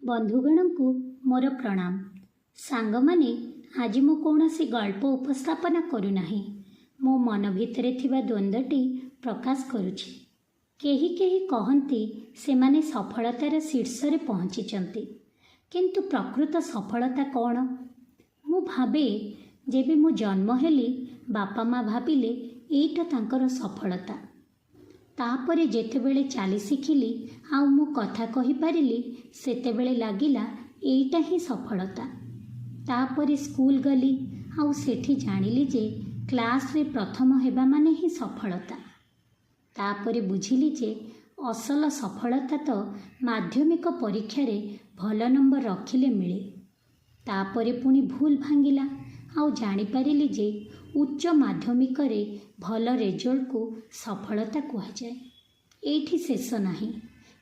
बंधुगण को मोर प्रणाम। सांग माने आज मु कौनसी गल्प उपस्थापना करूना, मो मन भितरे थिबा द्वंद्वटी प्रकाश करुछि। केही केही कहंती से माने सफलतार शीर्ष रे पहुंचीचंती, किंतु प्रकृत सफलता कौन? मु भाबे जेबे मु जन्म हेली बापा माँ भाबिले एइटा तांकर सफलता। तापरे जेतेबेले चाली शिखिली आउ मु कथा कहि पारिली सेतेबेले लागिला एइटा ही सफलता। तापरे स्कूल गली आउ सेठी जानिली जे क्लास रे प्रथम हेबा माने ही सफलता। तापरे बुझिली जे असल सफलता तो माध्यमिक परीक्षा रे भल नंबर रखिले मिले। तापरे पुनी भूल भांगिला आउ जानि पारिली जे उच्च माध्यमिक रे भल रेजल्ट को सफलता कहा जाए। एठी शेष नाही।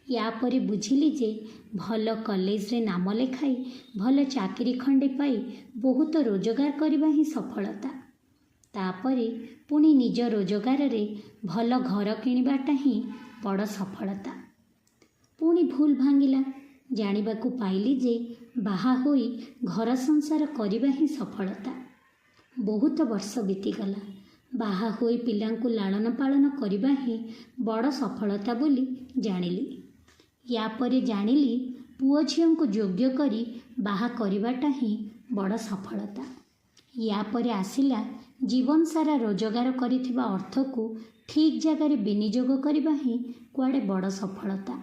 या परे बुझिली जे भल कॉलेज रे नाम लेखाई भल चाकरी खंडे पाई बहुत रोजगार करबा ही सफलता। तापरे पुनी निज रोजगार रे भल घर किनिबाटा ही बड़ सफलता। पुनी भूल भांगिला, जानिबाकू पाइली जे बाहा होई घर संसार करबा ही सफलता। बहुत वर्ष बीतीगला। बाहा होई पिलांकू लालन पालन करबा ही बड़ सफलता बोली जानिली। या परे जानिली पुओ झियों को योग्य करी बाहा करबाटा ही बड़ सफलता। या परे आसिला जीवन सारा रोजगार करिथिबा अर्थ को ठीक जगह विनियोग करबा ही कुआडे बड़ सफलता।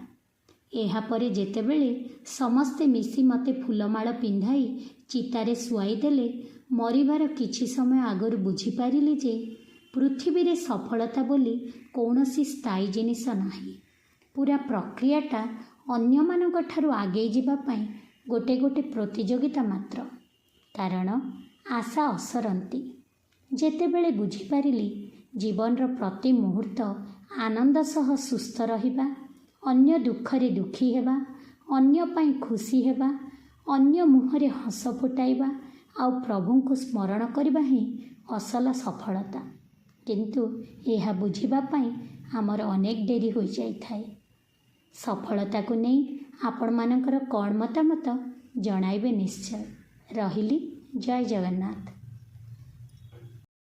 एहा परे जेतेबेले समस्ते मिसी मते फूलमाଳ पिंधाई चितारे सुआई देले मरिबार किछि समय आगरु बुझी पारिली जे पृथ्वी रे सफलता बोली कौनसी स्थायी जिनिस नाही। पूरा प्रक्रियाटा अन्य मानक ठारू आगे जिबा पाई गोटे गोटे प्रतियोगिता मात्र। कारण आशा असरंती। जेतेबेले बुझी पारिली जीवन रो प्रति मुहूर्त आनंद सह सुस्थ रहिबा, अन्य दुख रे दुखी हेबा, अन्य पाई खुशी हेबा, अन्य मुहरे हस फुटाइबा आउ प्रभु को स्मरण करबा ही असल सफलता। किंतु यह बुझिबा पाई आमर अनेक डेरी हो जाई थाए। सफलता को नहीं आपण मानकर कौन मतामत जणाइबे निश्चय। रहिली। जय जगन्नाथ।